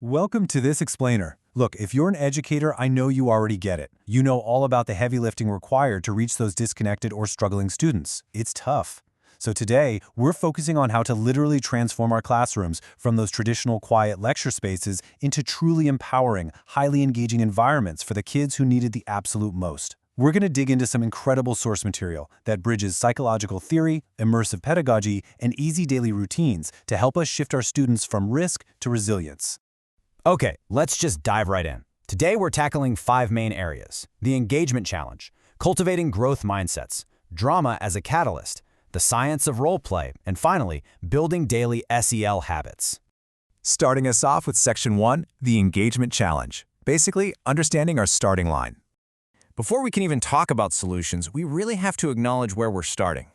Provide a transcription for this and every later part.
Welcome to this explainer. Look, if you're an educator, I know you already get it. You know all about the heavy lifting required to reach those disconnected or struggling students. It's tough. So today, we're focusing on how to literally transform our classrooms from those traditional quiet lecture spaces into truly empowering, highly engaging environments for the kids who need it the absolute most. We're going to dig into some incredible source material that bridges psychological theory, immersive pedagogy, and easy daily routines to help us shift our students from risk to resilience. Okay, let's just dive right in. Today we're tackling 5 main areas: the engagement challenge, cultivating growth mindsets, drama as a catalyst, the science of role play, and finally, building daily SEL habits. Starting us off with Section 1, the engagement challenge. Basically, understanding our starting line. Before we can even talk about solutions, we really have to acknowledge where we're starting.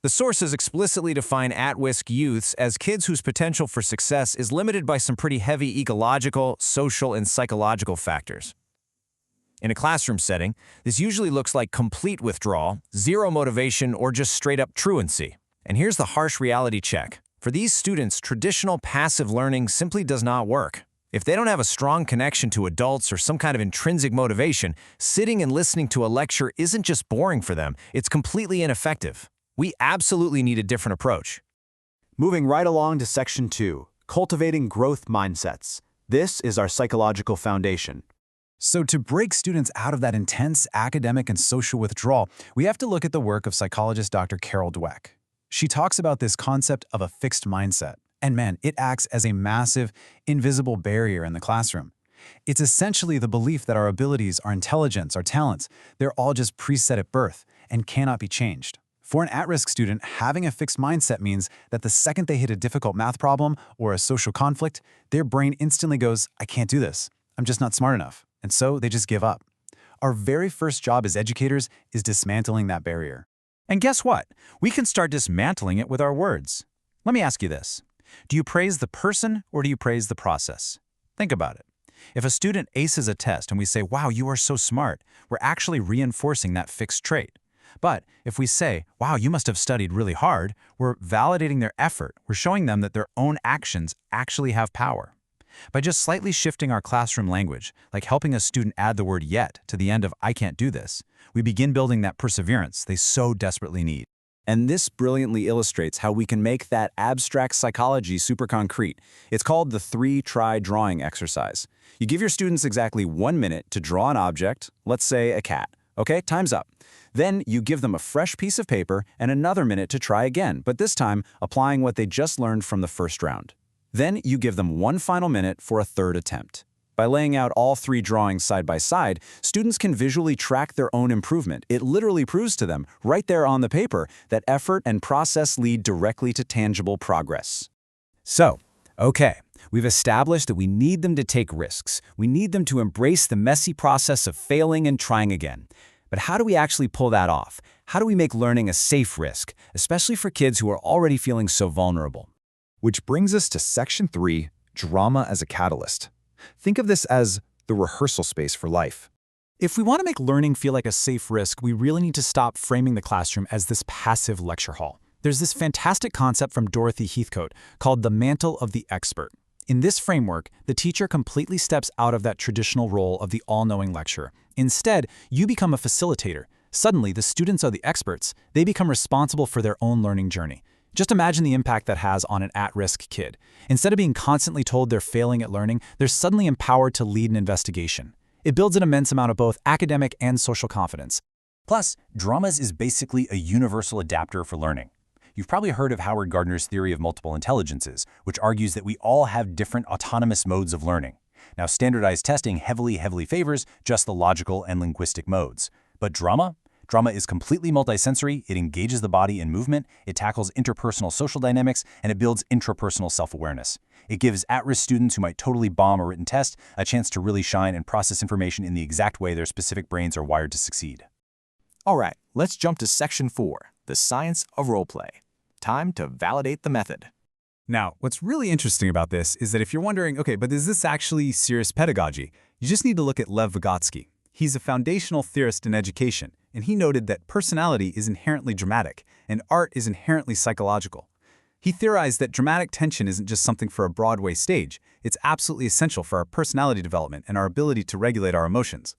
The sources explicitly define at-risk youths as kids whose potential for success is limited by some pretty heavy ecological, social, and psychological factors. In a classroom setting, this usually looks like complete withdrawal, zero motivation, or just straight-up truancy. And here's the harsh reality check. For these students, traditional passive learning simply does not work. If they don't have a strong connection to adults or some kind of intrinsic motivation, sitting and listening to a lecture isn't just boring for them, it's completely ineffective. We absolutely need a different approach. Moving right along to Section 2, cultivating growth mindsets. This is our psychological foundation. So to break students out of that intense academic and social withdrawal, we have to look at the work of psychologist Dr. Carol Dweck. She talks about this concept of a fixed mindset. And man, it acts as a massive, invisible barrier in the classroom. It's essentially the belief that our abilities, our intelligence, our talents, they're all just preset at birth and cannot be changed. For an at-risk student, having a fixed mindset means that the second they hit a difficult math problem or a social conflict, their brain instantly goes, I can't do this. I'm just not smart enough. And so they just give up. Our very first job as educators is dismantling that barrier. And guess what? We can start dismantling it with our words. Let me ask you this. Do you praise the person or do you praise the process? Think about it. If a student aces a test and we say, wow, you are so smart, we're actually reinforcing that fixed trait. But if we say, wow, you must have studied really hard, we're validating their effort. We're showing them that their own actions actually have power. By just slightly shifting our classroom language, like helping a student add the word yet to the end of I can't do this, we begin building that perseverance they so desperately need. And this brilliantly illustrates how we can make that abstract psychology super concrete. It's called the 3-try drawing exercise. You give your students exactly 1 minute to draw an object, let's say a cat. Okay, time's up. Then you give them a fresh piece of paper and another minute to try again, but this time applying what they just learned from the first round. Then you give them 1 final minute for a third attempt. By laying out all 3 drawings side by side, students can visually track their own improvement. It literally proves to them, right there on the paper, that effort and process lead directly to tangible progress. So, okay, we've established that we need them to take risks. We need them to embrace the messy process of failing and trying again. But how do we actually pull that off? How do we make learning a safe risk, especially for kids who are already feeling so vulnerable? Which brings us to Section 3, drama as a catalyst. Think of this as the rehearsal space for life. If we want to make learning feel like a safe risk, we really need to stop framing the classroom as this passive lecture hall. There's this fantastic concept from Dorothy Heathcote called the mantle of the expert. In this framework, the teacher completely steps out of that traditional role of the all-knowing lecturer. Instead, you become a facilitator. Suddenly, the students are the experts. They become responsible for their own learning journey. Just imagine the impact that has on an at-risk kid. Instead of being constantly told they're failing at learning, they're suddenly empowered to lead an investigation. It builds an immense amount of both academic and social confidence. Plus, dramas is basically a universal adapter for learning. You've probably heard of Howard Gardner's theory of multiple intelligences, which argues that we all have different autonomous modes of learning. Now, standardized testing heavily favors just the logical and linguistic modes. But drama is completely multisensory, it engages the body in movement, it tackles interpersonal social dynamics, and it builds intrapersonal self-awareness. It gives at-risk students who might totally bomb a written test a chance to really shine and process information in the exact way their specific brains are wired to succeed. All right, let's jump to Section 4, the science of role play. Time to validate the method. Now, what's really interesting about this is that if you're wondering, okay, but is this actually serious pedagogy? You just need to look at Lev Vygotsky. He's a foundational theorist in education, and he noted that personality is inherently dramatic, and art is inherently psychological. He theorized that dramatic tension isn't just something for a Broadway stage, it's absolutely essential for our personality development and our ability to regulate our emotions.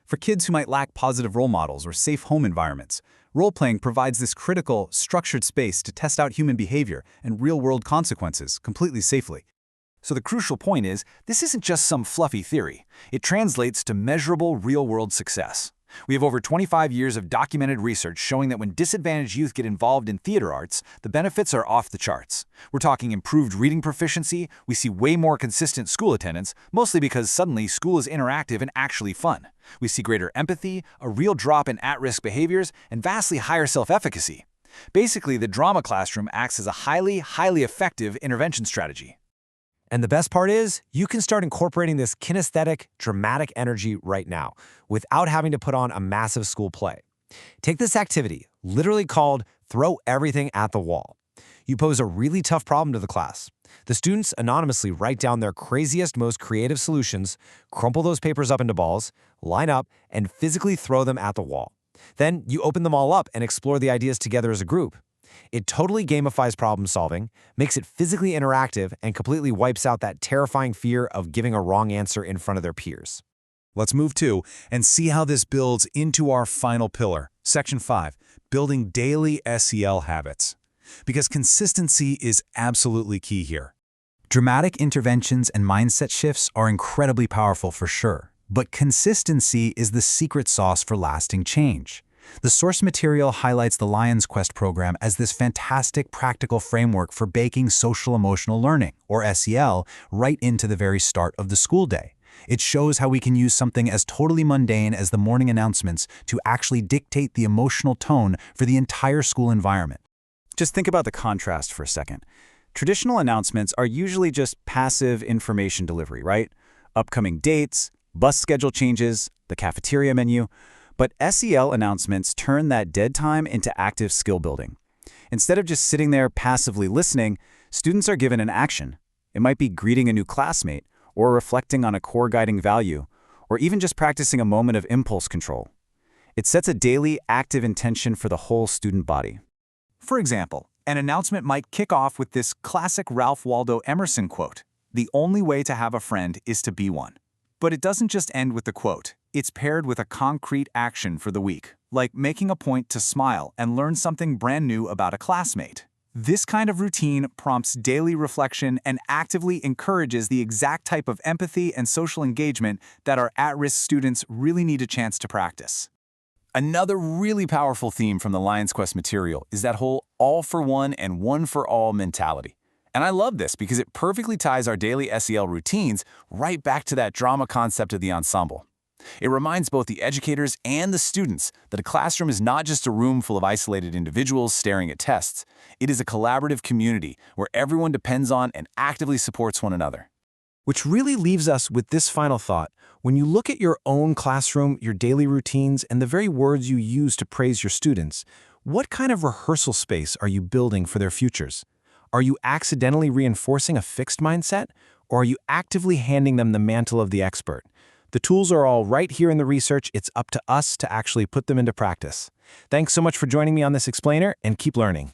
For kids who might lack positive role models or safe home environments, role-playing provides this critical, structured space to test out human behavior and real-world consequences completely safely. So the crucial point is, this isn't just some fluffy theory. It translates to measurable real-world success. We have over 25 years of documented research showing that when disadvantaged youth get involved in theater arts, the benefits are off the charts. We're talking improved reading proficiency, we see way more consistent school attendance, mostly because suddenly school is interactive and actually fun. We see greater empathy, a real drop in at-risk behaviors, and vastly higher self-efficacy. Basically, the drama classroom acts as a highly effective intervention strategy. And the best part is, you can start incorporating this kinesthetic, dramatic energy right now, without having to put on a massive school play. Take this activity, literally called Throw Everything at the Wall. You pose a really tough problem to the class. The students anonymously write down their craziest, most creative solutions, crumple those papers up into balls, line up, and physically throw them at the wall. Then you open them all up and explore the ideas together as a group. It totally gamifies problem solving, makes it physically interactive, and completely wipes out that terrifying fear of giving a wrong answer in front of their peers. Let's move to and see how this builds into our final pillar, Section 5, building daily SEL habits. Because consistency is absolutely key here. Dramatic interventions and mindset shifts are incredibly powerful for sure, but consistency is the secret sauce for lasting change. The source material highlights the Lion's Quest program as this fantastic practical framework for baking social-emotional learning, or SEL, right into the very start of the school day. It shows how we can use something as totally mundane as the morning announcements to actually dictate the emotional tone for the entire school environment. Just think about the contrast for a second. Traditional announcements are usually just passive information delivery, right? Upcoming dates, bus schedule changes, the cafeteria menu. But SEL announcements turn that dead time into active skill building. Instead of just sitting there passively listening, students are given an action. It might be greeting a new classmate, or reflecting on a core guiding value, or even just practicing a moment of impulse control. It sets a daily, active intention for the whole student body. For example, an announcement might kick off with this classic Ralph Waldo Emerson quote, "The only way to have a friend is to be one." But it doesn't just end with the quote. It's paired with a concrete action for the week, like making a point to smile and learn something brand new about a classmate. This kind of routine prompts daily reflection and actively encourages the exact type of empathy and social engagement that our at-risk students really need a chance to practice. Another really powerful theme from the Lion's Quest material is that whole all for one and one for all mentality. And I love this because it perfectly ties our daily SEL routines right back to that drama concept of the ensemble. It reminds both the educators and the students that a classroom is not just a room full of isolated individuals staring at tests. It is a collaborative community where everyone depends on and actively supports one another. Which really leaves us with this final thought. When you look at your own classroom, your daily routines, and the very words you use to praise your students, what kind of rehearsal space are you building for their futures? Are you accidentally reinforcing a fixed mindset, or are you actively handing them the mantle of the expert? The tools are all right here in the research. It's up to us to actually put them into practice. Thanks so much for joining me on this explainer, and keep learning.